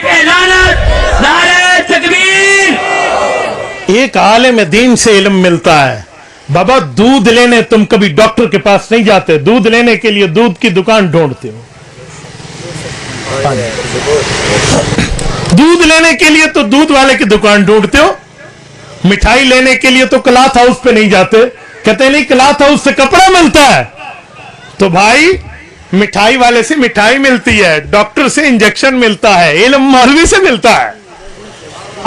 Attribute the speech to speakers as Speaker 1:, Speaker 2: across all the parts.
Speaker 1: پہ لعنت، نعرہ تکبیر۔
Speaker 2: ایک عالم دین سے علم ملتا ہے۔ بابا دودھ لینے تم کبھی ڈاکٹر کے پاس نہیں جاتے، دودھ لینے کے لیے دودھ کی دکان ڈھونڈتے ہو۔ دودھ لینے کے لیے تو دودھ والے کی دکان ڈھونڈتے ہو، مٹھائی لینے کے لیے تو کلاتھ ہاؤس پہ نہیں جاتے، کہتے نہیں کلاتھ ہاؤس سے کپڑا ملتا ہے۔ تو بھائی مٹھائی والے سے مٹھائی ملتی ہے، ڈاکٹر سے انجیکشن ملتا ہے، علم مولوی سے ملتا ہے۔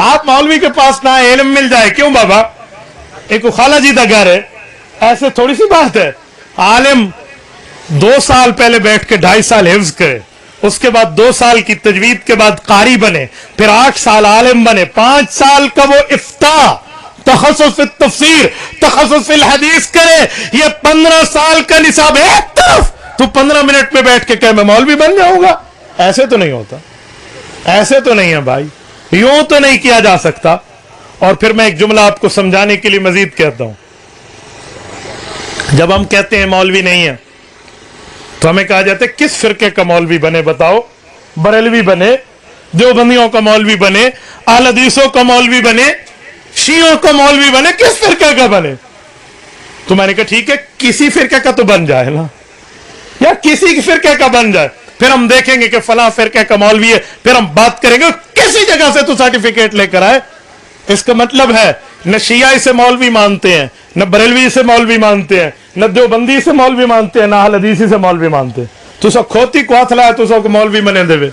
Speaker 2: آپ مولوی کے پاس نہ علم مل جائے کیوں بابا؟ ایک خالہ جی دا گھر ہے، ایسے تھوڑی سی بات ہے۔ عالم 2 سال پہلے بیٹھ کے 2.5 سال حفظ کرے، اس کے بعد 2 سال کی تجوید کے بعد قاری بنے، پھر 8 سال عالم بنے، 5 سال کا وہ افتاء، تخصص فی التفسیر، تخصص فی الحدیث کرے، یہ 15 سال کا نصاب ایک طرف، تو 15 منٹ میں بیٹھ کے کہ میں مولوی بن جاؤں گا؟ ایسے تو نہیں ہوتا، ایسے تو نہیں ہے بھائی، یوں تو نہیں کیا جا سکتا۔ اور پھر میں ایک جملہ آپ کو سمجھانے کے لیے مزید کہتا ہوں۔ جب ہم کہتے ہیں مولوی نہیں ہے تو ہمیں کہا جاتا ہے کس فرقے کا مولوی بنے بتاؤ؟ بریلوی بنے، دیوبندیوں کا مولوی بنے، اہل حدیثوں کا مولوی بنے، شیعوں کا مولوی بنے، کس فرقے کا بنے؟ تو میں نے کہا ٹھیک ہے کسی فرقے کا تو بن جائے نا، یا کسی فرقے کا بن جائے، پھر ہم دیکھیں گے کہ فلاں فرقے کا مولوی ہے، پھر ہم بات کریں گے کسی جگہ سے تو سرٹیفکیٹ لے کر آئے۔ اس کا مطلب ہے نہ شیعہ سے مولوی مانتے ہیں، نہ بریلوی سے مولوی مانتے ہیں، نہ دیوبندی سے مولوی مانتے ہیں، نہ اہل حدیثی سے مولوی مانتے ہیں۔ تو سب کھوتی کو ہاتھ لائے تو سب کو مولوی منے دے۔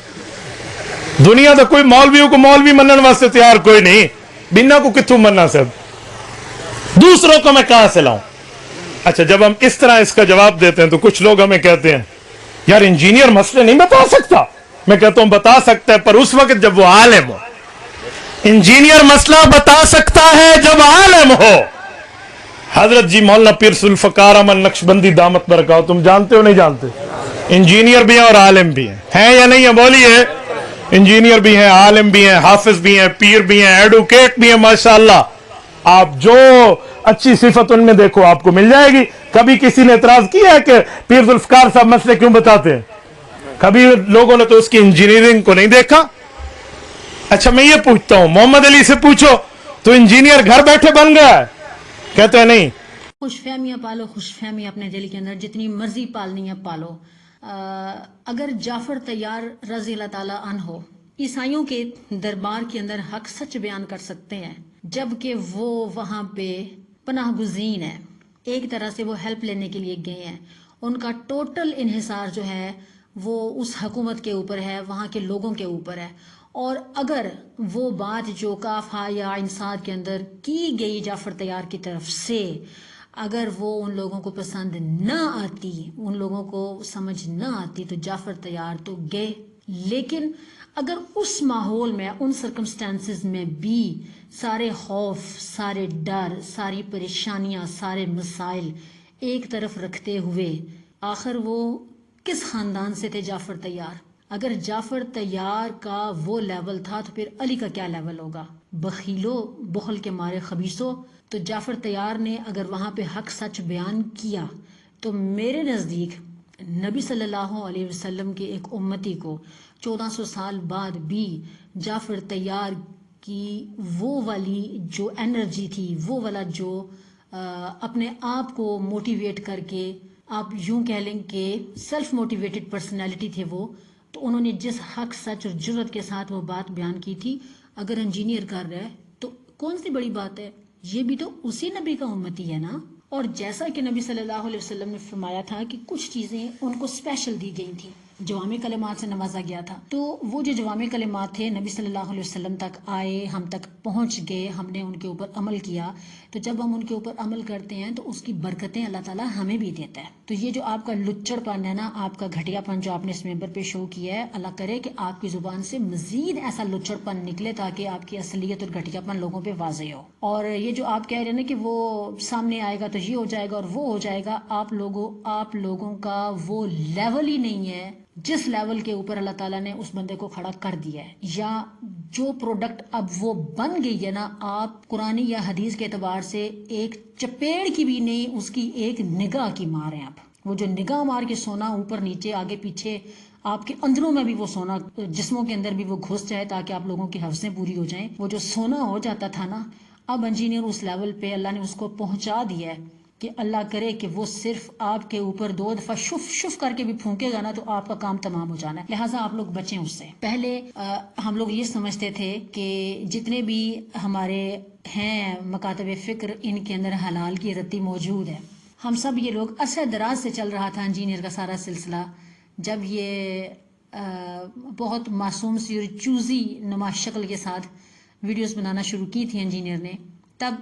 Speaker 2: دنیا تو کوئی مولویوں کو مولوی منن واسطے تیار کوئی نہیں، بنا کو کتوں مننا صاحب، دوسروں کو میں کہاں سے لاؤں؟ اچھا جب ہم اس طرح اس کا جواب دیتے ہیں تو کچھ لوگ ہمیں کہتے ہیں یار انجینئر مسئلے نہیں بتا سکتا۔ میں کہتا ہوں بتا سکتا ہے، پر اس وقت جب وہ عالم ہو۔ انجینئر مسئلہ بتا سکتا ہے جب عالم ہو۔ حضرت جی مولانا پیر ذوالفقار احمد نقشبندی دامت برکاتہ، تم جانتے ہو نہیں جانتے؟ انجینئر بھی ہیں اور عالم بھی ہیں یا نہیں ہیں؟ بولیے۔ انجینئر بھی ہیں، عالم بھی ہیں، حافظ بھی ہیں، پیر بھی ہیں، ایڈوکیٹ بھی ہیں، ماشاءاللہ۔ آپ جو اچھی صفت ان میں دیکھو آپ کو مل جائے گی۔ کبھی کسی نے اعتراض کیا ہے کہ پیر ذوالفقار صاحب مسئلے کیوں بتاتے ہیں؟ کبھی لوگوں نے تو اس کی انجینئرنگ کو نہیں دیکھا۔ اچھا میں یہ پوچھتا ہوں، محمد علی سے پوچھو تو انجینئر گھر بیٹھے بن گیا ہے؟ کہتے ہیں نہیں۔
Speaker 3: خوش فہمیاں پالو، خوش فہمی اپنے دل کے اندر جتنی مرضی پالنی ہے پالو۔ اگر جعفر طیار رضی اللہ تعالیٰ عنہ عیسائیوں کے دربار کے اندر حق سچ بیان کر سکتے ہیں جبکہ وہ وہاں پہ پناہ گزین ہے، ایک طرح سے وہ ہیلپ لینے کے لیے گئے ہیں، ان کا ٹوٹل انحصار جو ہے وہ اس حکومت کے اوپر ہے، وہاں کے لوگوں کے اوپر ہے، اور اگر وہ بات جو کاف ہا یا انصاد کے اندر کی گئی جعفر طیار کی طرف سے اگر وہ ان لوگوں کو پسند نہ آتی، ان لوگوں کو سمجھ نہ آتی تو جعفر طیار تو گئے، لیکن اگر اس ماحول میں ان سرکمسٹانسز میں بھی سارے خوف، سارے ڈر، ساری پریشانیاں، سارے مسائل ایک طرف رکھتے ہوئے آخر وہ کس خاندان سے تھے جعفر طیار؟ اگر جعفر طیار کا وہ لیول تھا تو پھر علی کا کیا لیول ہوگا؟ بخیلو، بخل کے مارے خبیثو۔ تو جعفر طیار نے اگر وہاں پہ حق سچ بیان کیا تو میرے نزدیک نبی صلی اللہ علیہ وسلم کے ایک امتی کو 1400 سال بعد بھی جعفر طیار کی وہ والی جو انرجی تھی، وہ والا جو اپنے آپ کو موٹیویٹ کر کے، آپ یوں کہہ لیں کہ سیلف موٹیویٹڈ پرسنالٹی تھے وہ، تو انہوں نے جس حق سچ اور جرت کے ساتھ وہ بات بیان کی تھی، اگر انجینئر کر رہا ہے تو کون سی بڑی بات ہے؟ یہ بھی تو اسی نبی کا امتی ہے نا۔ اور جیسا کہ نبی صلی اللہ علیہ وسلم نے فرمایا تھا کہ کچھ چیزیں ان کو اسپیشل دی گئی تھیں، جوامع کلمات سے نوازا گیا تھا، تو وہ جو جوامع کلمات تھے نبی صلی اللہ علیہ وسلم تک آئے، ہم تک پہنچ گئے، ہم نے ان کے اوپر عمل کیا، تو جب ہم ان کے اوپر عمل کرتے ہیں تو اس کی برکتیں اللہ تعالیٰ ہمیں بھی دیتا ہے۔ تو یہ جو آپ کا لچڑ پن ہے نا، آپ کا گھٹیا پن جو آپ نے اس ممبر پہ شو کیا ہے، اللہ کرے کہ آپ کی زبان سے مزید ایسا لچڑ پن نکلے تاکہ آپ کی اصلیت اور گھٹیا پن لوگوں پہ واضح ہو۔ اور یہ جو آپ کہہ رہے ہیں نا کہ وہ سامنے آئے گا تو یہ ہو جائے گا اور وہ ہو جائے گا، آپ لوگوں کا وہ لیول ہی نہیں ہے جس لیول کے اوپر اللہ تعالیٰ نے اس بندے کو کھڑا کر دیا ہے، یا جو پروڈکٹ اب وہ بن گئی ہے نا، آپ قرآن یا حدیث کے اعتبار سے ایک چپیڑ کی بھی نہیں، اس کی ایک نگاہ کی مار ہیں آپ، وہ جو نگاہ مار کے سونا اوپر نیچے آگے پیچھے آپ کے اندروں میں بھی وہ سونا جسموں کے اندر بھی وہ گھس جائے تاکہ آپ لوگوں کی حوثیں پوری ہو جائیں، وہ جو سونا ہو جاتا تھا نا، اب انجینئر اس لیول پہ اللہ نے اس کو پہنچا دیا ہے کہ اللہ کرے کہ وہ صرف آپ کے اوپر 2 دفعہ شف شف کر کے بھی پھونکے گا نا تو آپ کا کام تمام ہو جانا ہے. لہٰذا آپ لوگ بچیں اس سے. پہلے ہم لوگ یہ سمجھتے تھے کہ جتنے بھی ہمارے ہیں مکاتب فکر ان کے اندر حلال کی رتی موجود ہے. ہم سب یہ لوگ عرصہ دراز سے چل رہا تھا انجینئر کا سارا سلسلہ. جب یہ بہت معصوم سی اور چوزی نما شکل کے ساتھ ویڈیوز بنانا شروع کی تھی انجینئر نے، تب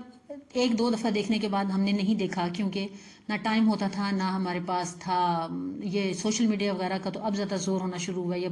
Speaker 3: 1-2 دفعہ دیکھنے کے بعد ہم نے نہیں دیکھا، کیونکہ نہ ٹائم ہوتا تھا نہ ہمارے پاس تھا. یہ سوشل میڈیا وغیرہ کا تو اب زیادہ زور ہونا شروع ہوا ہے، یا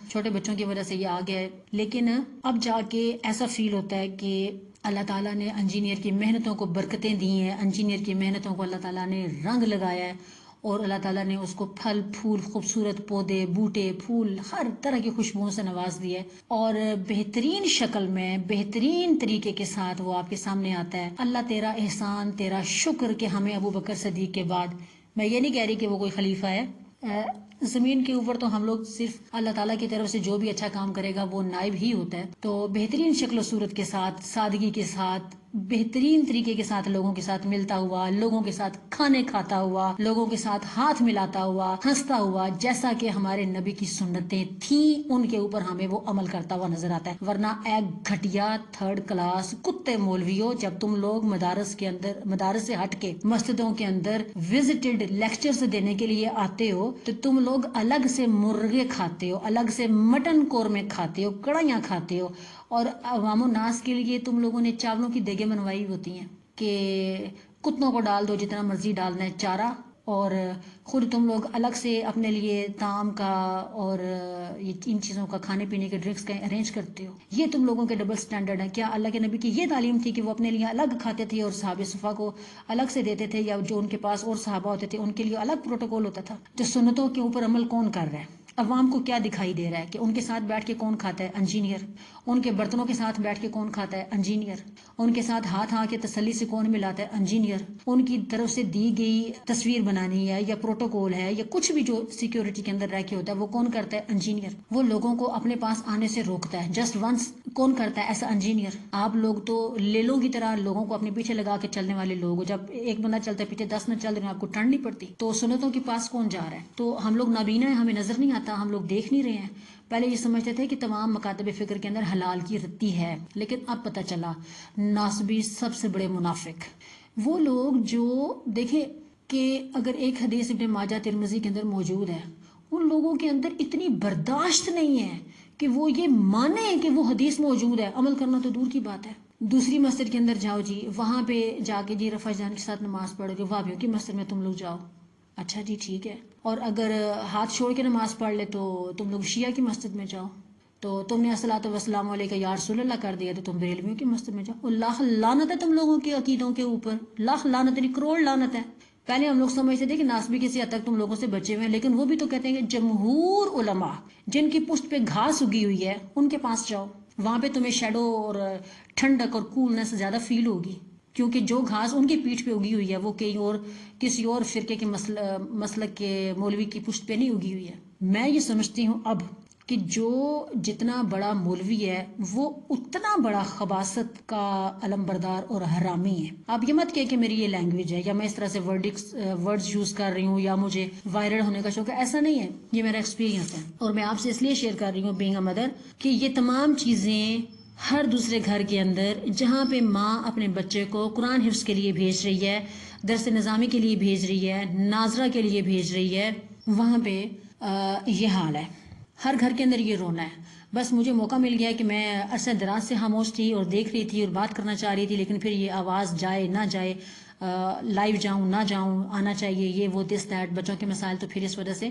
Speaker 3: چھوٹے بچوں کی وجہ سے یہ آ گیا ہے. لیکن اب جا کے ایسا فیل ہوتا ہے کہ اللہ تعالیٰ نے انجینئر کی محنتوں کو برکتیں دی ہیں، انجینئر کی محنتوں کو اللہ تعالیٰ نے رنگ لگایا ہے، اور اللہ تعالیٰ نے اس کو پھل پھول، خوبصورت پودے، بوٹے، پھول، ہر طرح کی خوشبوؤں سے نواز دیا ہے، اور بہترین شکل میں بہترین طریقے کے ساتھ وہ آپ کے سامنے آتا ہے. اللہ تیرا احسان، تیرا شکر کہ ہمیں ابو بکر صدیق کے بعد، میں یہ نہیں کہہ رہی کہ وہ کوئی خلیفہ ہے، زمین کے اوپر تو ہم لوگ صرف اللہ تعالیٰ کی طرف سے جو بھی اچھا کام کرے گا وہ نائب ہی ہوتا ہے. تو بہترین شکل و صورت کے ساتھ، سادگی کے ساتھ، بہترین طریقے کے ساتھ لوگوں کے ساتھ ملتا ہوا، لوگوں کے ساتھ کھانے کھاتا ہوا، لوگوں کے ساتھ ہاتھ ملاتا ہوا، ہنستا ہوا، جیسا کہ ہمارے نبی کی سنتیں تھیں ان کے اوپر ہمیں وہ عمل کرتا ہوا نظر آتا ہے. ورنہ ایک گھٹیا 3rd کلاس کتے مولویوں، جب تم لوگ مدارس سے ہٹ کے مسجدوں کے اندر وزٹڈ لیکچرز دینے کے لیے آتے ہو تو تم لوگ الگ سے مرغے کھاتے ہو، الگ سے مٹن قورمے کھاتے ہو، کڑھائیاں کھاتے ہو، اور عوام الناس کے لیے تم لوگوں نے چاولوں کی دیگیں بنوائی ہوتی ہیں کہ کتوں کو ڈال دو جتنا مرضی ڈالنا ہے چارہ، اور خود تم لوگ الگ سے اپنے لیے طعام کا اور ان چیزوں کا، کھانے پینے کے ڈرنکس کا ارینج کرتے ہو. یہ تم لوگوں کے ڈبل سٹینڈرڈ ہے. کیا اللہ کے نبی کی یہ تعلیم تھی کہ وہ اپنے لیے الگ کھاتے تھے اور صحابہ صفا کو الگ سے دیتے تھے، یا جو ان کے پاس اور صحابہ ہوتے تھے ان کے لیے الگ پروٹوکول ہوتا تھا؟ جو سنتوں کے اوپر عمل کون کر رہا ہے؟ عوام کو کیا دکھائی دے رہا ہے کہ ان کے ساتھ بیٹھ کے کون کھاتا ہے؟ انجینئر. ان کے برتنوں کے ساتھ بیٹھ کے کون کھاتا ہے؟ انجینئر. ان کے ساتھ ہاتھ کے تسلی سے کون ملاتا ہے؟ انجینئر. ان کی طرف سے دی گئی تصویر بنانی ہے یا پروٹوکول ہے یا کچھ بھی جو سیکیورٹی کے اندر رہ کے ہوتا ہے وہ کون کرتا ہے؟ انجینئر. وہ لوگوں کو اپنے پاس آنے سے روکتا ہے جسٹ ونس. کون کرتا ہے ایسا؟ انجینئر. آپ لوگ تو لیلوں کی طرح لوگوں کو اپنے پیچھے لگا کے چلنے والے لوگ ہو. جب ایک بندہ چلتا ہے پیچھے 10 نہ چل رہے ہیں، آپ کو ٹرن نہیں پڑتی. تو سنتوں کے پاس کون جا رہا ہے؟ تو ہم لوگ نابینا ہیں، ہمیں نظر نہیں آتا، ہم لوگ دیکھ نہیں رہے ہیں. پہلے یہ سمجھتے تھے کہ تمام مکاتب فکر کے اندر حلال کی رتی ہے، لیکن اب پتہ چلا ناسبی سب سے بڑے منافق وہ لوگ جو دیکھیں کہ اگر ایک حدیث ابن ماجہ ترمذی کے اندر موجود ہے، ان لوگوں کے اندر اتنی برداشت نہیں ہے کہ وہ یہ مانے کہ وہ حدیث موجود ہے، عمل کرنا تو دور کی بات ہے. دوسری مسجد کے اندر جاؤ جی، وہاں پہ جا کے جی رفع جان کے ساتھ نماز پڑھو گے، وہابیوں کی مسجد میں تم لوگ جاؤ، اچھا جی ٹھیک ہے. اور اگر ہاتھ چھوڑ کے نماز پڑھ لے تو تم لوگ شیعہ کی مسجد میں جاؤ. تو تم نے الصلاۃ والسلام علیکہ یا رسول اللہ کر دیا تو تم بریلویوں کی مسجد میں جاؤ. لاکھ لعنت ہے تم لوگوں کے عقیدوں کے اوپر، لاکھ لعنت نہیں کروڑ لعنت ہے. پہلے ہم لوگ سمجھتے تھے کہ ناسبی کسی حد تک تم لوگوں سے بچے ہوئے ہیں، لیکن وہ بھی تو کہتے ہیں کہ جمہور علماء جن کی پشت پہ گھاس اگی ہوئی ہے ان کے پاس جاؤ، وہاں پہ تمہیں شیڈو اور ٹھنڈک اور کولنس زیادہ فیل ہوگی، کیونکہ جو گھاس ان کی پیٹھ پہ اگی ہوئی ہے وہ کسی اور فرقے کے مسلک کے مولوی کی پشت پہ نہیں اگی ہوئی ہے. میں یہ سمجھتی ہوں اب کہ جو جتنا بڑا مولوی ہے وہ اتنا بڑا خباثت کا علم بردار اور حرامی ہے. آپ یہ مت کہ میری یہ لینگویج ہے یا میں اس طرح سے ورڈز یوز کر رہی ہوں یا مجھے وائرل ہونے کا شوق ہے، ایسا نہیں ہے. یہ میرا ایکسپیرینس ہے اور میں آپ سے اس لیے شیئر کر رہی ہوں بینگ اے مدر کہ یہ تمام چیزیں ہر دوسرے گھر کے اندر جہاں پہ ماں اپنے بچے کو قرآن حفظ کے لیے بھیج رہی ہے، درس نظامی کے لیے بھیج رہی ہے، ناظرہ کے لیے بھیج رہی ہے، وہاں پہ یہ حال ہے. ہر گھر کے اندر یہ رونا ہے. بس مجھے موقع مل گیا کہ میں عرصہ دراز سے خاموش تھی اور دیکھ رہی تھی اور بات کرنا چاہ رہی تھی، لیکن پھر یہ آواز جائے نہ جائے، لائیو جاؤں نہ جاؤں، آنا چاہیے، یہ وہ دس دیٹ، بچوں کے مسائل، تو پھر اس وجہ سے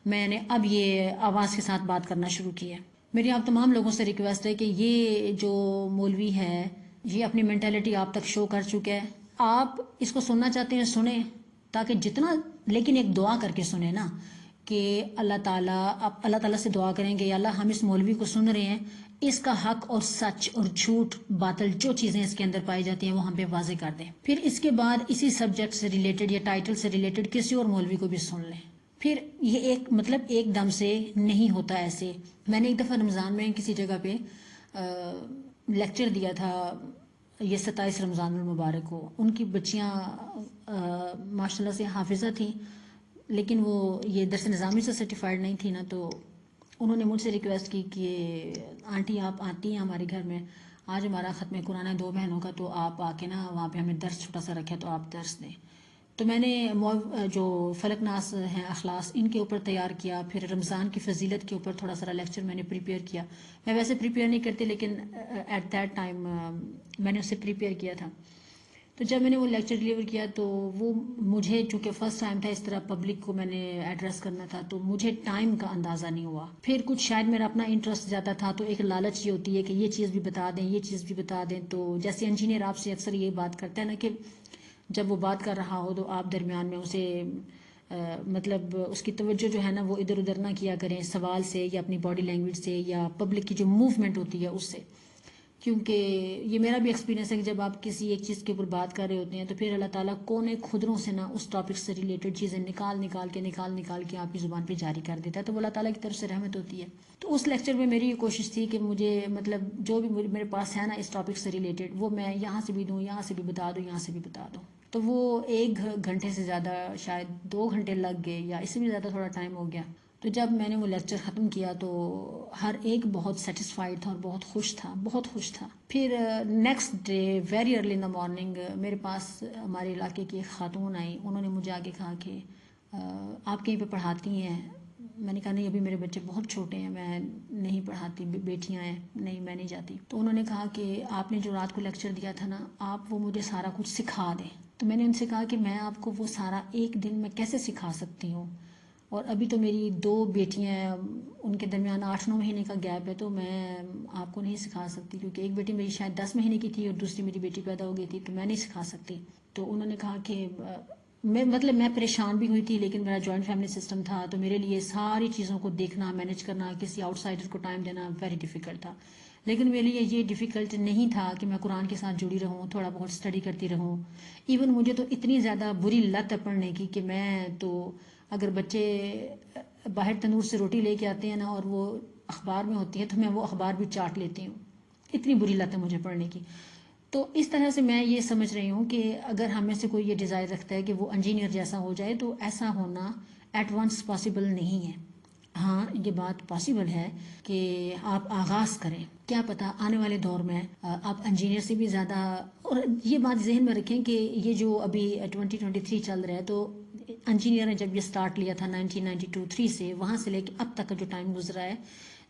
Speaker 3: میں نے اب یہ آواز کے ساتھ بات کرنا شروع کی ہے. میری آپ تمام لوگوں سے ریکویسٹ ہے کہ یہ جو مولوی ہے یہ اپنی مینٹیلٹی آپ تک شو کر چکا ہے. آپ اس کو سننا چاہتے ہیں سنیں، تاکہ جتنا، لیکن ایک دعا کر کے سنیں نا کہ اللہ تعالیٰ سے دعا کریں کہ یا اللہ ہم اس مولوی کو سن رہے ہیں، اس کا حق اور سچ اور جھوٹ باطل جو چیزیں اس کے اندر پائی جاتی ہیں وہ ہم پہ واضح کر دیں. پھر اس کے بعد اسی سبجیکٹ سے ریلیٹڈ یا ٹائٹل سے ریلیٹڈ کسی اور مولوی کو بھی سن لیں. پھر یہ ایک دم سے نہیں ہوتا ایسے. میں نے ایک دفعہ رمضان میں کسی جگہ پہ لیکچر دیا تھا، یہ 27 رمضان المبارک کو. ان کی بچیاں ماشاء اللہ سے حافظہ تھیں، لیکن وہ یہ درس نظامی سے سرٹیفائڈ نہیں تھی نا، تو انہوں نے مجھ سے ریکویسٹ کی کہ آنٹی آپ آتی ہیں ہمارے گھر میں، آج ہمارا ختم قرآن ہے 2 بہنوں کا، تو آپ آ کے نا وہاں پہ ہمیں درس چھوٹا سا رکھا تو آپ درس دیں. تو میں نے جو فلک ناس ہیں اخلاص ان کے اوپر تیار کیا. پھر رمضان کی فضیلت کے اوپر تھوڑا سا لیکچر میں نے پریپیئر کیا. میں ویسے پریپیئر نہیں کرتی، لیکن ایٹ دیٹ ٹائم میں نے اسے پریپیئر کیا تھا. تو جب میں نے وہ لیکچر ڈلیور کیا تو وہ مجھے چونکہ فرسٹ ٹائم تھا اس طرح پبلک کو میں نے ایڈریس کرنا تھا، تو مجھے ٹائم کا اندازہ نہیں ہوا. پھر کچھ شاید میرا اپنا انٹرسٹ زیادہ تھا، تو ایک لالچ یہ ہوتی ہے کہ یہ چیز بھی بتا دیں، یہ چیز بھی بتا دیں. تو جیسے انجینئر آپ سے اکثر یہ بات کرتا ہے نا کہ جب وہ بات کر رہا ہو تو آپ درمیان میں اسے مطلب اس کی توجہ جو ہے نا وہ ادھر ادھر نہ کیا کریں سوال سے یا اپنی باڈی لینگویج سے یا پبلک کی جو موومنٹ ہوتی ہے اس سے. کیونکہ یہ میرا بھی ایکسپیرینس ہے کہ جب آپ کسی ایک چیز کے اوپر بات کر رہے ہوتے ہیں تو پھر اللہ تعالیٰ کونے خدروں سے نا اس ٹاپک سے ریلیٹڈ چیزیں نکال کے آپ کی زبان پہ جاری کر دیتا ہے، تو وہ اللہ تعالیٰ کی طرف سے رحمت ہوتی ہے. تو اس لیکچر میں میری یہ کوشش تھی کہ مجھے مطلب جو بھی میرے پاس ہے نا اس ٹاپک سے ریلیٹڈ وہ میں یہاں سے بھی دوں، یہاں سے بھی بتا دوں، یہاں سے بھی بتا دوں. تو وہ 1 گھنٹے سے زیادہ شاید 2 گھنٹے لگ گئے یا اس سے بھی زیادہ تھوڑا ٹائم ہو گیا. تو جب میں نے وہ لیکچر ختم کیا تو ہر ایک بہت سیٹسفائیڈ تھا اور بہت خوش تھا. پھر next day very early in the morning میرے پاس ہمارے علاقے کی ایک خاتون آئی. انہوں نے مجھے آگے کہا کہ آپ کہیں پہ پڑھاتی ہیں؟ میں نے کہا نہیں، ابھی میرے بچے بہت چھوٹے ہیں، میں نہیں پڑھاتی، بیٹیاں ہیں، نہیں میں نہیں جاتی. تو انہوں نے کہا کہ آپ نے جو رات کو لیکچر دیا تھا نا، آپ وہ مجھے سارا کچھ سکھا دیں. تو میں نے ان سے کہا کہ میں آپ کو وہ سارا ایک دن میں کیسے سکھا سکتی ہوں، اور ابھی تو میری 2 بیٹیاں ہیں، ان کے درمیان 8-9 مہینے کا گیپ ہے، تو میں آپ کو نہیں سکھا سکتی، کیونکہ ایک بیٹی میری شاید 10 مہینے کی تھی اور دوسری میری بیٹی پیدا ہو گئی تھی، تو میں نہیں سکھا سکتی. تو انہوں نے کہا کہ میں پریشان بھی ہوئی تھی، لیکن میرا جوائنٹ فیملی سسٹم تھا، تو میرے لیے ساری چیزوں کو دیکھنا، مینیج کرنا، کسی آؤٹ سائڈر کو ٹائم دینا ویری ڈیفیکلٹ تھا. لیکن میرے لیے یہ ڈیفیکلٹ نہیں تھا کہ میں قرآن کے ساتھ جڑی رہوں، تھوڑا بہت اسٹڈی کرتی رہوں. ایون مجھے تو اتنی زیادہ بری لت ہے پڑھنے کی کہ میں تو اگر بچے باہر تندور سے روٹی لے کے آتے ہیں نا اور وہ اخبار میں ہوتی ہے تو میں وہ اخبار بھی چاٹ لیتی ہوں، اتنی بری لت ہے مجھے پڑھنے کی. تو اس طرح سے میں یہ سمجھ رہی ہوں کہ اگر ہم میں سے کوئی یہ ڈیزائر رکھتا ہے کہ وہ انجینئر جیسا ہو جائے تو ایسا ہونا ایٹ ونس پاسبل نہیں ہے. ہاں یہ بات پاسبل ہے کہ آپ آغاز کریں، کیا پتہ آنے والے دور میں آپ انجینئر سے بھی زیادہ. اور یہ بات ذہن میں رکھیں کہ یہ جو ابھی 2023 چل رہا ہے، تو انجینئر نے جب یہ سٹارٹ لیا تھا 1992-3 سے، وہاں سے لے کے اب تک کا جو ٹائم گزرا ہے،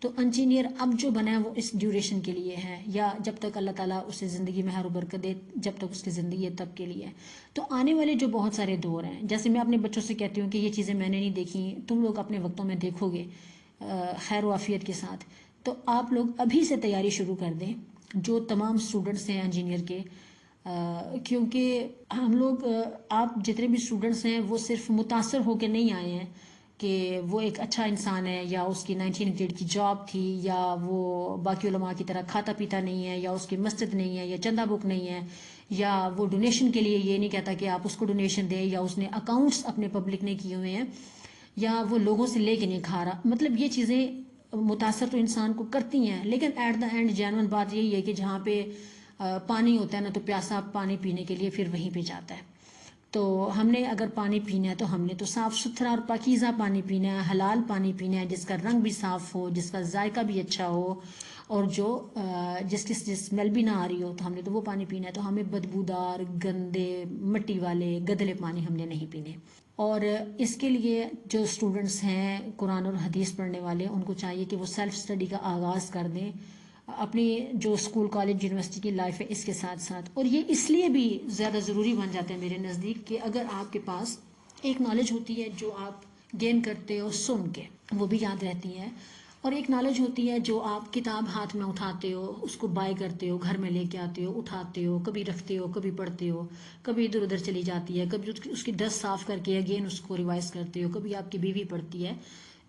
Speaker 3: تو انجینئر اب جو بنا ہے وہ اس ڈیوریشن کے لیے ہے، یا جب تک اللہ تعالیٰ اسے زندگی میں ہر برکت دے، جب تک اس کی زندگی ہے تب کے لیے. تو آنے والے جو بہت سارے دور ہیں، جیسے میں اپنے بچوں سے کہتی ہوں کہ یہ چیزیں میں نے نہیں دیکھی، تم لوگ اپنے وقتوں میں دیکھو گے خیر و عافیت کے ساتھ. تو آپ لوگ ابھی سے تیاری شروع کر دیں، جو تمام اسٹوڈنٹس ہیں انجینئر کے، کیونکہ ہم لوگ آپ جتنے بھی اسٹوڈنٹس ہیں وہ صرف متاثر ہو کے نہیں آئے ہیں کہ وہ ایک اچھا انسان ہے، یا اس کی 19 گریڈ کی جاب تھی، یا وہ باقی علماء کی طرح کھاتا پیتا نہیں ہے، یا اس کی مسجد نہیں ہے، یا چندہ بک نہیں ہے، یا وہ ڈونیشن کے لیے یہ نہیں کہتا کہ آپ اس کو ڈونیشن دیں، یا اس نے اکاؤنٹس اپنے پبلک نے کیے ہوئے ہیں، یا وہ لوگوں سے لے کے نہیں کھا رہا. مطلب یہ چیزیں متاثر تو انسان کو کرتی ہیں، لیکن ایٹ دا اینڈ جینون بات یہی ہے کہ جہاں پہ پانی ہوتا ہے نا، تو پیاسا پانی پینے کے لیے پھر وہیں پہ جاتا ہے. تو ہم نے اگر پانی پینا ہے تو ہم نے تو صاف ستھرا اور پاکیزہ پانی پینا ہے، حلال پانی پینا ہے، جس کا رنگ بھی صاف ہو، جس کا ذائقہ بھی اچھا ہو، اور جو جس کی اسمیل بھی نہ آ رہی ہو، تو ہم نے تو وہ پانی پینا ہے. تو ہمیں بدبودار، گندے، مٹی والے، گدلے پانی ہم نے نہیں پینے. اور اس کے لیے جو اسٹوڈنٹس ہیں قرآن اور حدیث پڑھنے والے، ان کو چاہیے کہ وہ سیلف اسٹڈی کا آغاز کر دیں اپنی جو اسکول کالج یونیورسٹی کی لائف ہے اس کے ساتھ ساتھ. اور یہ اس لیے بھی زیادہ ضروری بن جاتا ہے میرے نزدیک کہ اگر آپ کے پاس ایک نالج ہوتی ہے جو آپ گین کرتے ہو سن کے، وہ بھی یاد رہتی ہے، اور ایک نالج ہوتی ہے جو آپ کتاب ہاتھ میں اٹھاتے ہو، اس کو بائی کرتے ہو، گھر میں لے کے آتے ہو، اٹھاتے ہو، کبھی رکھتے ہو، کبھی پڑھتے ہو، کبھی ادھر ادھر چلی جاتی ہے، کبھی اس کی ڈسٹ صاف کر کے اگین اس کو ریوائز کرتے ہو، کبھی آپ کی بیوی پڑھتی ہے.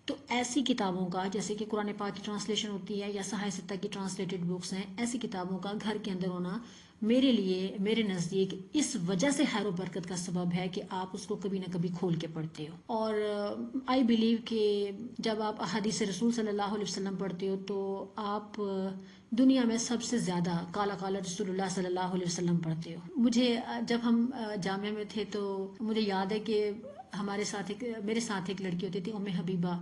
Speaker 3: تو ایسی کتابوں کا، جیسے کہ قرآن پاک کی ٹرانسلیشن ہوتی ہے یا صحاح ستہ کی ٹرانسلیٹڈ بکس ہیں، ایسی کتابوں کا گھر کے اندر ہونا میرے لیے، میرے نزدیک اس وجہ سے خیر و برکت کا سبب ہے کہ آپ اس کو کبھی نہ کبھی کھول کے پڑھتے ہو. اور آئی بلیو کہ جب آپ احادیث رسول صلی اللہ علیہ وسلم پڑھتے ہو تو آپ دنیا میں سب سے زیادہ قال قال رسول اللہ صلی اللہ علیہ وسلم پڑھتے ہو. مجھے جب ہم جامعہ میں تھے تو مجھے یاد ہے کہ میرے ساتھ ایک لڑکی ہوتی تھی، ام حبیبہ،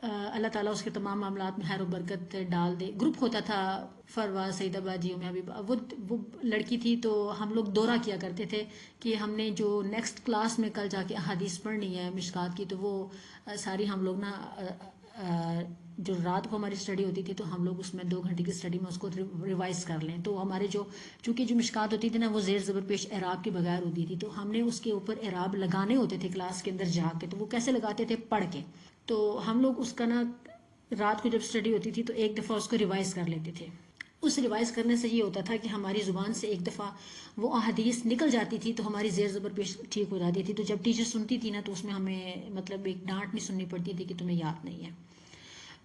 Speaker 3: اللہ تعالیٰ اس کے تمام معاملات میں خیر و برکت ڈال دے. گروپ ہوتا تھا، فروز، سعید آبادی، ام حبیبہ، وہ لڑکی تھی. تو ہم لوگ دورہ کیا کرتے تھے کہ ہم نے جو نیکسٹ کلاس میں کل جا کے احادیث پڑھنی ہے مشکات کی، تو وہ ساری ہم لوگ جو رات کو ہماری اسٹڈی ہوتی تھی تو ہم لوگ اس میں 2 گھنٹے کی اسٹڈی میں اس کو ریوائز کر لیں. تو ہمارے چونکہ جو مشکات ہوتی تھی نا وہ زیر زبر پیش اعراب کے بغیر ہوتی تھی، تو ہم نے اس کے اوپر اعراب لگانے ہوتے تھے کلاس کے اندر جا کے. تو وہ کیسے لگاتے تھے؟ پڑھ کے. تو ہم لوگ اس کا رات کو جب اسٹڈی ہوتی تھی تو ایک دفعہ اس کو ریوائز کر لیتے تھے. اس ریوائز کرنے سے یہ ہوتا تھا کہ ہماری زبان سے ایک دفعہ وہ احادیث نکل جاتی تھی تو ہماری زیر زبر پیش ٹھیک ہو جاتی تھی. تو جب ٹیچر سنتی تھی نا تو اس میں ہمیں مطلب ایک ڈانٹ نہیں سننی پڑتی تھی کہ تمہیں یاد نہیں ہے.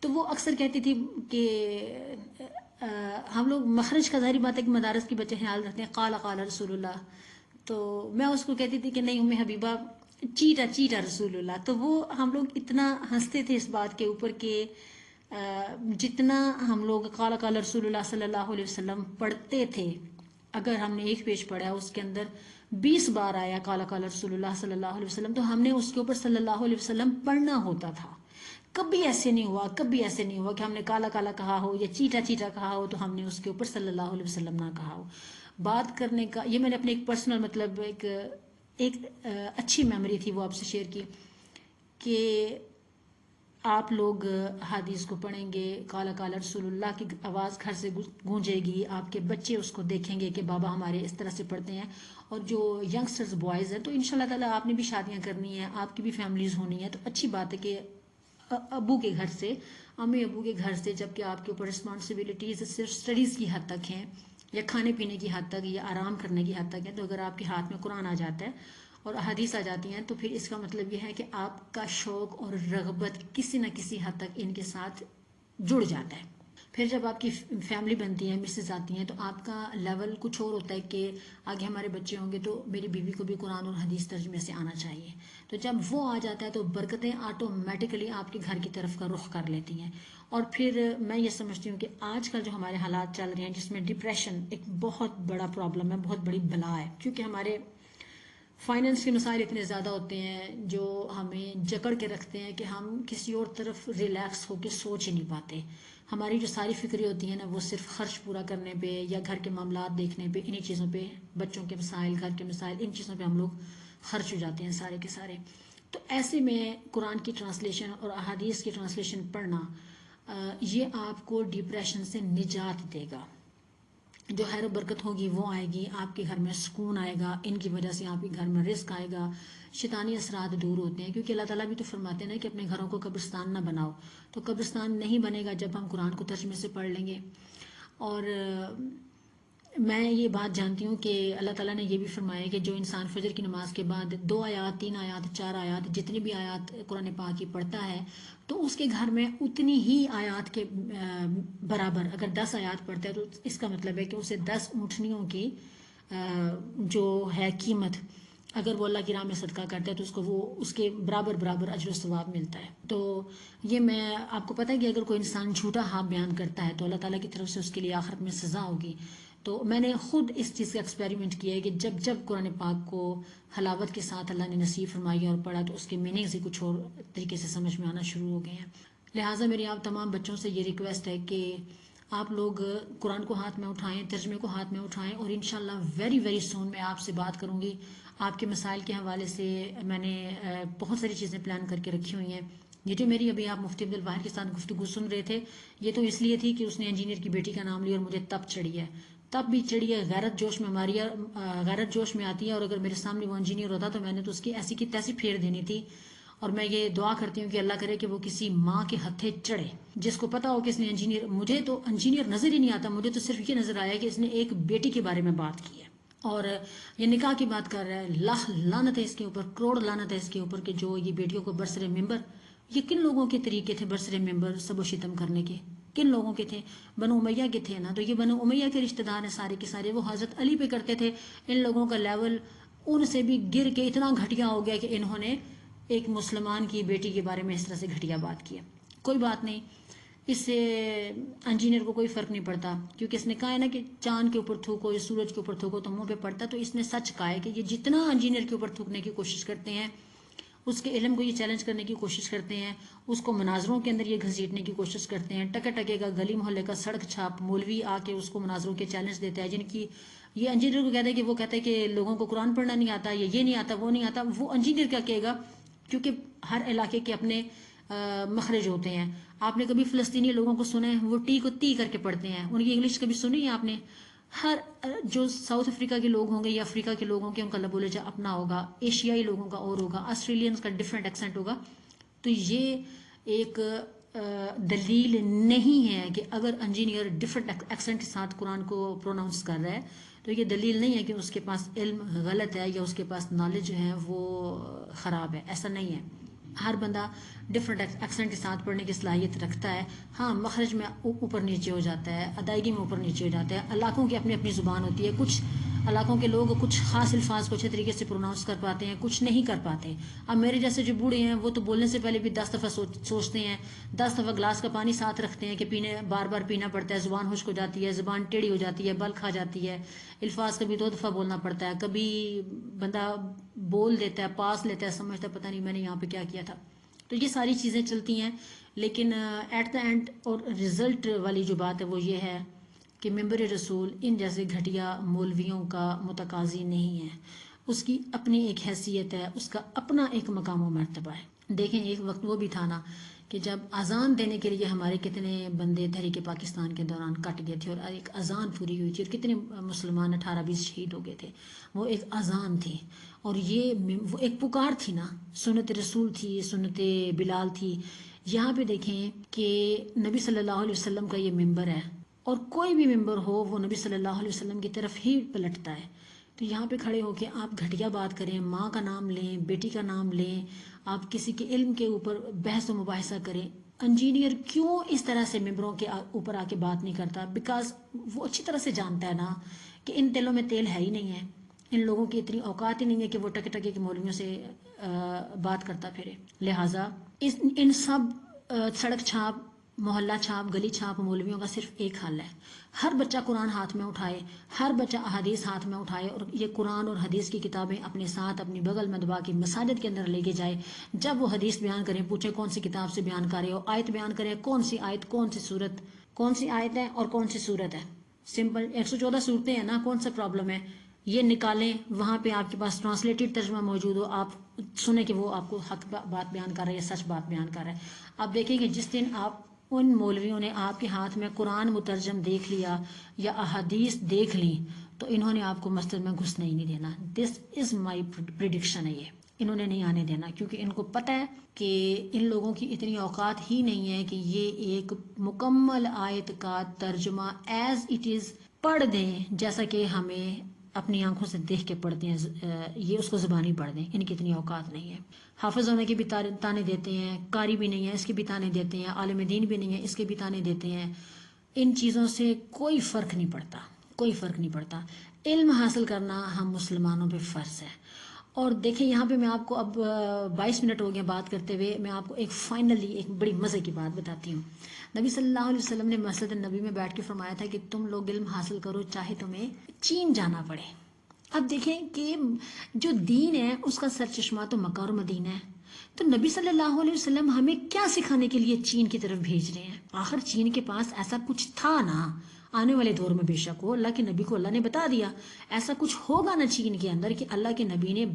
Speaker 3: تو وہ اکثر کہتی تھی کہ ہم لوگ مخرج کا ظاہری بات ہے کہ مدارس کے بچے خیال رکھتے ہیں، قال قال رسول اللہ. تو میں اس کو کہتی تھی کہ نہیں ام حبیبہ، چیٹا رسول اللہ. تو وہ ہم لوگ اتنا ہنستے تھے اس بات کے اوپر کہ جتنا ہم لوگ قال قال رسول اللہ صلی اللہ علیہ وسلم پڑھتے تھے، اگر ہم نے ایک پیج پڑھا اس کے اندر 20 بار آیا قال قال رسول اللہ صلی اللہ علیہ وسلم، تو ہم نے اس کے اوپر صلی اللہ علیہ وسلم پڑھنا ہوتا تھا. کبھی ایسے نہیں ہوا کہ ہم نے کالا کالا کہا ہو یا چیٹا کہا ہو تو ہم نے اس کے اوپر صلی اللہ علیہ وسلم نہ کہا ہو. بات کرنے کا یہ میں نے اپنے ایک پرسنل مطلب ایک اچھی میموری تھی وہ آپ سے شیئر کی کہ آپ لوگ حدیث کو پڑھیں گے، کالا کالا رسول اللہ کی آواز گھر سے گونجے گی، آپ کے بچے اس کو دیکھیں گے کہ بابا ہمارے اس طرح سے پڑھتے ہیں. اور جو ینگسٹرز بوائز ہیں تو انشاءاللہ تعالیٰ آپ نے بھی شادیاں کرنی ہیں، آپ کی بھی فیملیز ہونی ہیں، تو اچھی بات ہے کہ ابو کے گھر سے، امی ابو کے گھر سے، جبکہ آپ کے اوپر رسپانسبلٹیز صرف اسٹڈیز کی حد تک ہیں یا کھانے پینے کی حد تک یا آرام کرنے کی حد تک ہے، تو اگر آپ کے ہاتھ میں قرآن آ جاتا ہے اور احادیث آ جاتی ہیں تو پھر اس کا مطلب یہ ہے کہ آپ کا شوق اور رغبت کسی نہ کسی حد تک ان کے ساتھ جڑ جاتا ہے. پھر جب آپ کی فیملی بنتی ہے، مسز آتی ہیں، تو آپ کا لیول کچھ اور ہوتا ہے کہ آگے ہمارے بچے ہوں گے تو میری بیوی کو بھی قرآن اور حدیث ترجمے سے آنا چاہیے. تو جب وہ آ جاتا ہے تو برکتیں آٹومیٹکلی آپ کے گھر کی طرف کا رخ کر لیتی ہیں. اور پھر میں یہ سمجھتی ہوں کہ آج کل جو ہمارے حالات چل رہے ہیں جس میں ڈپریشن ایک بہت بڑا پرابلم ہے، بہت بڑی بلا ہے، کیونکہ ہمارے فائنینس کے مسائل اتنے زیادہ ہوتے ہیں جو ہمیں جکڑ کے رکھتے ہیں کہ ہم کسی اور طرف ریلیکس ہو کے سوچ ہی نہیں پاتے. ہماری جو ساری فکریں ہوتی ہیں نا وہ صرف خرچ پورا کرنے پہ یا گھر کے معاملات دیکھنے پہ، انہی چیزوں پہ، بچوں کے مسائل، گھر کے مسائل، ان چیزوں پہ ہم لوگ خرچ ہو جاتے ہیں سارے کے سارے. تو ایسے میں قرآن کی ٹرانسلیشن اور احادیث کی ٹرانسلیشن پڑھنا یہ آپ کو ڈپریشن سے نجات دے گا. جو خیر و برکت ہوگی وہ آئے گی، آپ کے گھر میں سکون آئے گا، ان کی وجہ سے آپ کے گھر میں رزق آئے گا، شیطانی اثرات دور ہوتے ہیں. کیونکہ اللہ تعالیٰ بھی تو فرماتے ہیں نا کہ اپنے گھروں کو قبرستان نہ بناؤ. تو قبرستان نہیں بنے گا جب ہم قرآن کو ترجمے سے پڑھ لیں گے. اور میں یہ بات جانتی ہوں کہ اللہ تعالیٰ نے یہ بھی فرمایا کہ جو انسان فجر کی نماز کے بعد 2 آیات، 3 آیات، 4 آیات، جتنی بھی آیات قرآن پاک کی پڑھتا ہے تو اس کے گھر میں اتنی ہی آیات کے برابر، اگر 10 آیات پڑھتا ہے تو اس کا مطلب ہے کہ اسے 10 اونٹنیوں کی جو ہے قیمت، اگر وہ اللہ کی راہ میں صدقہ کرتا ہے تو اس کو وہ اس کے برابر اجر و ثواب ملتا ہے. تو یہ میں آپ کو پتہ ہے کہ اگر کوئی انسان جھوٹا حق بیان کرتا ہے تو اللہ تعالیٰ کی طرف سے اس کے لیے آخرت میں سزا ہوگی. تو میں نے خود اس چیز کا ایکسپیریمنٹ کیا ہے کہ جب قرآن پاک کو حلاوت کے ساتھ اللہ نے نصیب فرمائی اور پڑھا تو اس کے میننگز ہی کچھ اور طریقے سے سمجھ میں آنا شروع ہو گئے ہیں. لہٰذا میری آپ تمام بچوں سے یہ ریکویسٹ ہے کہ آپ لوگ قرآن کو ہاتھ میں اٹھائیں، ترجمے کو ہاتھ میں اٹھائیں، اور انشاءاللہ ویری سون میں آپ سے بات کروں گی. آپ کے مسائل کے حوالے سے میں نے بہت ساری چیزیں پلان کر کے رکھی ہوئی ہیں. یہ جو میری ابھی آپ مفتی عبد الواحد کے ساتھ گفتگو سن رہے تھے، یہ تو اس لیے تھی کہ اس نے انجینئر کی بیٹی کا نام لیا اور مجھے تب چڑھی ہے، تب بھی چڑھی ہے، غیرت جوش میں ہماری غیرت جوش میں آتی ہے. اور اگر میرے سامنے وہ انجینئر ہوتا تو میں نے تو اس کی ایسی کی تیسی پھیر دینی تھی. اور میں یہ دعا کرتی ہوں کہ اللہ کرے کہ وہ کسی ماں کے ہتھے چڑھے جس کو پتا ہو کہ اس نے انجینئر، مجھے تو انجینئر نظر ہی نہیں آتا، مجھے تو صرف یہ نظر آیا کہ اس نے ایک بیٹی کے بارے میں بات کی ہے اور یہ نکاح کی بات کر رہا ہے. لاکھ لعنت ہے اس کے اوپر، کروڑ لعنت ہے اس کے اوپر کہ جو یہ بیٹیوں کو برسر ممبر، یہ کن لوگوں کے طریقے تھے برسر ممبر سب و شتم کرنے کے؟ کن لوگوں کے تھے؟ بنو امیہ کے تھے نا. تو یہ بنو امیہ کے رشتہ دار ہیں سارے کے سارے، وہ حضرت علی پہ کرتے تھے. ان لوگوں کا لیول ان سے بھی گر کے اتنا گھٹیا ہو گیا کہ انہوں نے ایک مسلمان کی بیٹی کے بارے میں اس طرح سے گھٹیا بات کی ہے. کوئی بات نہیں، اس سے انجینئر کو کوئی فرق نہیں پڑتا، کیونکہ اس نے کہا ہے نا کہ چاند کے اوپر تھوکو یا سورج کے اوپر تھوکو تو منہ پہ پڑتا. تو اس نے سچ کہا ہے کہ یہ جتنا انجینئر کے اوپر تھوکنے کی کوشش کرتے ہیں، اس کے علم کو یہ چیلنج کرنے کی کوشش کرتے ہیں، اس کو مناظروں کے اندر یہ گھسیٹنے کی کوشش کرتے ہیں. ٹکے ٹکے کا گلی محلے کا سڑک چھاپ مولوی آ کے اس کو مناظروں کے چیلنج دیتا ہے، جن کی یہ انجینئر کو کہتا ہے کہ وہ کہتا ہے کہ لوگوں کو قرآن پڑھنا نہیں آتا، یہ نہیں آتا، وہ نہیں آتا. وہ انجینئر کیا کہے گا؟ کیونکہ ہر علاقے کے اپنے مخرج ہوتے ہیں. آپ نے کبھی فلسطینی لوگوں کو سنا ہے وہ ٹی کو تی کر کے پڑھتے ہیں؟ ان کی انگلش کبھی سنی ہے آپ نے؟ ہر جو ساؤتھ افریقہ کے لوگ ہوں گے یا افریقہ کے لوگ ہوں گے ان کا لب و لہجہ اپنا ہوگا، ایشیائی لوگوں کا اور ہوگا، آسٹریلینز کا ڈفرینٹ ایکسنٹ ہوگا. تو یہ ایک دلیل نہیں ہے کہ اگر انجینئر ڈفرینٹ ایکسنٹ کے ساتھ قرآن کو پروناؤنس کر رہا ہے تو یہ دلیل نہیں ہے کہ اس کے پاس علم غلط ہے یا اس کے پاس نالج جو ہے وہ خراب ہے. ایسا نہیں ہے. ہر بندہ ڈفرینٹ ایکسنٹ کے ساتھ پڑھنے کی صلاحیت رکھتا ہے. ہاں مخرج میں اوپر نیچے ہو جاتا ہے، ادائیگی میں اوپر نیچے ہو جاتا ہے. علاقوں کی اپنی اپنی زبان ہوتی ہے. کچھ علاقوں کے لوگ کچھ خاص الفاظ کو اچھے طریقے سے پروناؤنس کر پاتے ہیں، کچھ نہیں کر پاتے. اب میرے جیسے جو بوڑھے ہیں وہ تو بولنے سے پہلے بھی 10 دفعہ سوچتے ہیں، 10 دفعہ گلاس کا پانی ساتھ رکھتے ہیں کہ پینے بار بار پینا پڑتا ہے. زبان خشک ہو جاتی ہے، زبان ٹیڑھی ہو جاتی ہے، بل کھا جاتی ہے. الفاظ کبھی 2 دفعہ بولنا پڑتا ہے، کبھی بندہ بول دیتا ہے، پاس لیتا ہے، سمجھتا ہے پتہ نہیں میں نے یہاں پہ کیا کیا تھا. تو یہ ساری چیزیں چلتی ہیں. لیکن ایٹ دا اینڈ اور رزلٹ والی جو بات ہے وہ یہ ہے کہ ممبر رسول ان جیسے گھٹیا مولویوں کا متقاضی نہیں ہے. اس کی اپنی ایک حیثیت ہے، اس کا اپنا ایک مقام و مرتبہ ہے. دیکھیں ایک وقت وہ بھی تھا نا کہ جب اذان دینے کے لیے ہمارے کتنے بندے تحریک پاکستان کے دوران کٹ گئے تھے اور ایک اذان پوری ہوئی تھی اور کتنے مسلمان 18-20 شہید ہو گئے تھے. وہ ایک اذان تھی اور یہ وہ ایک پکار تھی نا، سنت رسول تھی، سنت بلال تھی. یہاں پہ دیکھیں کہ نبی صلی اللہ علیہ وسلم کا یہ ممبر ہے اور کوئی بھی ممبر ہو وہ نبی صلی اللہ علیہ وسلم کی طرف ہی پلٹتا ہے. تو یہاں پہ کھڑے ہو کے آپ گھٹیا بات کریں، ماں کا نام لیں، بیٹی کا نام لیں، آپ کسی کے علم کے اوپر بحث و مباحثہ کریں. انجینئر کیوں اس طرح سے ممبروں کے اوپر آ کے بات نہیں کرتا؟ بیکاز وہ اچھی طرح سے جانتا ہے نا کہ ان تیلوں میں تیل ہے ہی نہیں ہے. ان لوگوں کی اتنی اوقات ہی نہیں ہے کہ وہ ٹکے ٹکے کے مولویوں سے بات کرتا پھرے. لہٰذا ان سب سڑک چھاپ، محلہ چھاپ، گلی چھاپ مولویوں کا صرف ایک حل ہے، ہر بچہ قرآن ہاتھ میں اٹھائے، ہر بچہ احادیث ہاتھ میں اٹھائے اور یہ قرآن اور حدیث کی کتابیں اپنے ساتھ اپنی بغل میں دبا کے مساجد کے اندر لے کے جائے. جب وہ حدیث بیان کریں پوچھیں کون سی کتاب سے بیان کر رہے ہو، آیت بیان کریں کون سی آیت، کون سی صورت، کون سی آیت ہے اور کون سی صورت ہے. سمپل 114 صورتیں ہیں نا، کون سا پرابلم ہے؟ یہ نکالیں، وہاں پہ آپ کے پاس ٹرانسلیٹڈ ترجمہ موجود ہو، آپ سنیں کہ وہ آپ کو حق بات بیان کر رہا ہے یا سچ بات بیان کر رہا ہے. آپ دیکھیں کہ جس دن آپ ان مولویوں نے آپ کے ہاتھ میں قرآن مترجم دیکھ لیا یا احادیث دیکھ لی تو انہوں نے آپ کو مسجد میں گھسنے ہی نہیں دینا. دس از مائی پریڈکشن ہے. یہ انہوں نے نہیں آنے دینا کیونکہ ان کو پتہ ہے کہ ان لوگوں کی اتنی اوقات ہی نہیں ہے کہ یہ ایک مکمل آیت کا ترجمہ ایز اٹ از پڑھ دیں جیسا کہ ہمیں اپنی آنکھوں سے دیکھ کے پڑھتے ہیں، یہ اس کو زبانی پڑھ دیں. ان کی اتنی اوقات نہیں ہے. حافظ ہونے کے بھی تانے دیتے ہیں، قاری بھی نہیں ہے اس کے بھی تانے دیتے ہیں، عالم دین بھی نہیں ہے اس کے بھی تانے دیتے ہیں. ان چیزوں سے کوئی فرق نہیں پڑتا، کوئی فرق نہیں پڑتا. علم حاصل کرنا ہم مسلمانوں پہ فرض ہے. اور دیکھیں یہاں پہ میں آپ کو اب 22 منٹ ہو گئے بات کرتے ہوئے، میں آپ کو ایک فائنلی ایک بڑی مزے کی بات بتاتی ہوں. نبی صلی اللہ علیہ وسلم نے مسجد النبی میں بیٹھ کے فرمایا تھا کہ تم لوگ علم حاصل کرو چاہے تمہیں چین جانا پڑے. اب دیکھیں کہ جو دین ہے اس کا سرچشمہ تو مکہ اور مدینہ ہے. تو نبی صلی اللہ علیہ وسلم ہمیں کیا سکھانے کے لیے چین کی طرف بھیج رہے ہیں؟ آخر چین کے پاس ایسا کچھ تھا نا، آنے والے دور میں بے شک ہو، اللہ کے نبی کو اللہ نے بتا دیا ایسا کچھ ہوگا نا چین کے اندر کہ اللہ کے نبی نے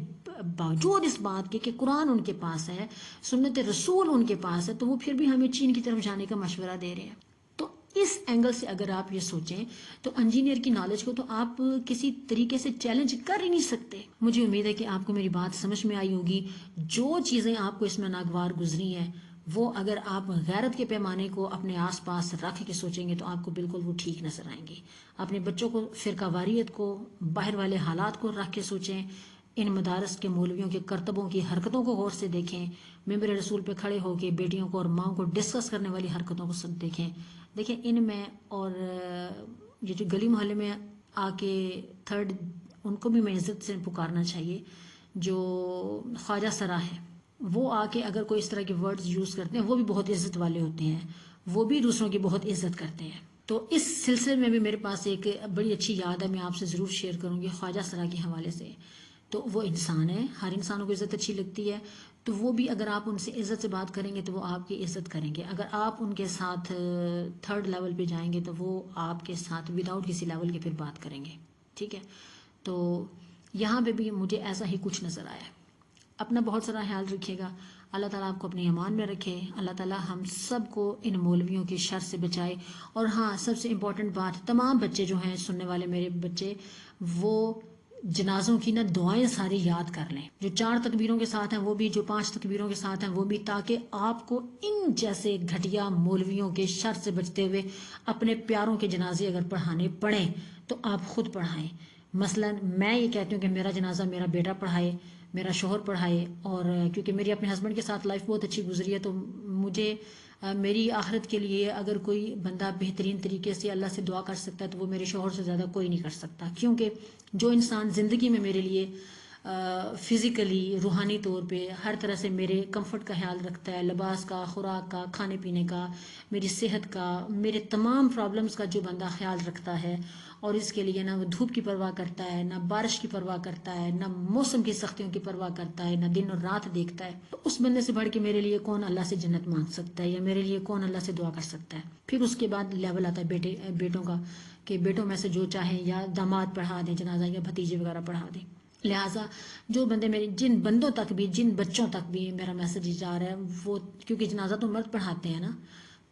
Speaker 3: باوجود اس بات کے کہ قرآن ان کے پاس ہے، سنت رسول ان کے پاس ہے، تو وہ پھر بھی ہمیں چین کی طرف جانے کا مشورہ دے رہے ہیں. تو اس اینگل سے اگر آپ یہ سوچیں تو انجینئر کی نالج کو تو آپ کسی طریقے سے چیلنج کر ہی نہیں سکتے. مجھے امید ہے کہ آپ کو میری بات سمجھ میں آئی ہوگی. جو چیزیں آپ کو اس میں ناگوار گزری ہیں وہ اگر آپ غیرت کے پیمانے کو اپنے آس پاس رکھ کے سوچیں گے تو آپ کو بالکل وہ ٹھیک نظر آئیں گے. اپنے بچوں کو فرقہ واریت کو باہر والے حالات کو رکھ کے سوچیں. ان مدارس کے مولویوں کے کرتبوں کی حرکتوں کو غور سے دیکھیں. ممبر رسول پہ کھڑے ہو کے بیٹیوں کو اور ماؤں کو ڈسکس کرنے والی حرکتوں کو سب دیکھیں. ان میں اور یہ جو گلی محلے میں آ کے تھرڈ ان کو بھی میں عزت سے پکارنا چاہیے. جو خواجہ سرا ہے وہ آ کے اگر کوئی اس طرح کے ورڈز یوز کرتے ہیں وہ بھی بہت عزت والے ہوتے ہیں, وہ بھی دوسروں کی بہت عزت کرتے ہیں. تو اس سلسلے میں بھی میرے پاس ایک بڑی اچھی یاد ہے, میں آپ سے ضرور شیئر کروں گی خواجہ سرا کے حوالے سے. تو وہ انسان ہے, ہر انسانوں کو عزت اچھی لگتی ہے, تو وہ بھی اگر آپ ان سے عزت سے بات کریں گے تو وہ آپ کی عزت کریں گے. اگر آپ ان کے ساتھ تھرڈ لیول پہ جائیں گے تو وہ آپ کے ساتھ وداؤٹ کسی لیول کے پھر بات کریں گے. ٹھیک ہے, تو یہاں پہ بھی مجھے ایسا ہی کچھ نظر آیا. اپنا بہت سارا خیال رکھیے گا. اللہ تعالیٰ آپ کو اپنی امان میں رکھے. اللہ تعالیٰ ہم سب کو ان مولویوں کی شر سے بچائے. اور ہاں, سب سے امپورٹنٹ بات, تمام بچے جو ہیں سننے والے میرے بچے, وہ جنازوں کی دعائیں ساری یاد کر لیں. جو 4 تکبیروں کے ساتھ ہیں وہ بھی, جو 5 تکبیروں کے ساتھ ہیں وہ بھی, تاکہ آپ کو ان جیسے گھٹیا مولویوں کے شر سے بچتے ہوئے اپنے پیاروں کے جنازے اگر پڑھانے پڑیں تو آپ خود پڑھائیں. مثلا میں یہ کہتی ہوں کہ میرا جنازہ میرا بیٹا پڑھائے, میرا شوہر پڑھائے. اور کیونکہ میری اپنے ہسبینڈ کے ساتھ لائف بہت اچھی گزری ہے, تو مجھے میری آخرت کے لیے اگر کوئی بندہ بہترین طریقے سے اللہ سے دعا کر سکتا ہے تو وہ میرے شوہر سے زیادہ کوئی نہیں کر سکتا. کیونکہ جو انسان زندگی میں میرے لیے فزیکلی, روحانی طور پہ ہر طرح سے میرے کمفرٹ کا خیال رکھتا ہے, لباس کا, خوراک کا, کھانے پینے کا, میری صحت کا, میرے تمام پرابلمز کا جو بندہ خیال رکھتا ہے, اور اس کے لیے نہ وہ دھوپ کی پرواہ کرتا ہے, نہ بارش کی پرواہ کرتا ہے, نہ موسم کی سختیوں کی پرواہ کرتا ہے, نہ دن اور رات دیکھتا ہے, تو اس بندے سے بڑھ کے میرے لیے کون اللہ سے جنت مانگ سکتا ہے, یا میرے لیے کون اللہ سے دعا کر سکتا ہے. پھر اس کے بعد لیول آتا ہے بیٹوں کا, کہ بیٹوں میں سے جو چاہیں یا داماد پڑھا دیں جنازہ, یا بھتیجے وغیرہ پڑھا دیں. لہٰذا جو بندے میرے, جن بندوں تک بھی, جن بچوں تک بھی میرا میسج جا رہا ہے, وہ کیونکہ جنازہ تو مرد پڑھاتے ہیں نا,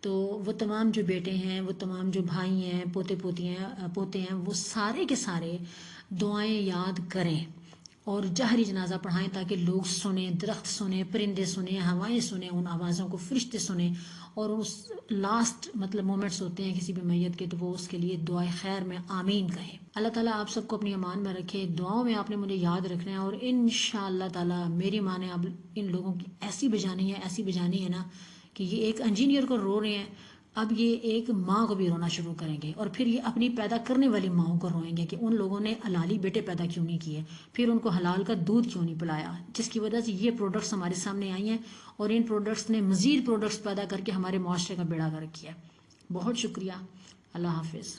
Speaker 3: تو وہ تمام جو بیٹے ہیں, وہ تمام جو بھائی ہیں, پوتے ہیں, وہ سارے کے سارے دعائیں یاد کریں اور جہری جنازہ پڑھائیں, تاکہ لوگ سنیں, درخت سنیں, پرندے سنیں, ہوائیں سنیں, ان آوازوں کو فرشتے سنیں, اور اس لاسٹ مومنٹس ہوتے ہیں کسی بھی میت کے, تو وہ اس کے لیے دعائے خیر میں آمین کہیں. اللہ تعالیٰ آپ سب کو اپنی امان میں رکھے. دعاؤں میں آپ نے مجھے یاد رکھنا ہے, اور انشاءاللہ تعالیٰ میری ماں نے اب ان لوگوں کی ایسی بجانی ہے نا, کہ یہ ایک انجینئر کو رو رہے ہیں, اب یہ ایک ماں کو بھی رونا شروع کریں گے, اور پھر یہ اپنی پیدا کرنے والی ماؤں کو روئیں گے کہ ان لوگوں نے حلالی بیٹے پیدا کیوں نہیں کیے, پھر ان کو حلال کا دودھ کیوں نہیں پلایا, جس کی وجہ سے یہ پروڈکٹس ہمارے سامنے آئی ہیں, اور ان پروڈکٹس نے مزید پروڈکٹس پیدا کر کے ہمارے معاشرے کا بیڑا گرک کیا. بہت شکریہ. اللہ حافظ.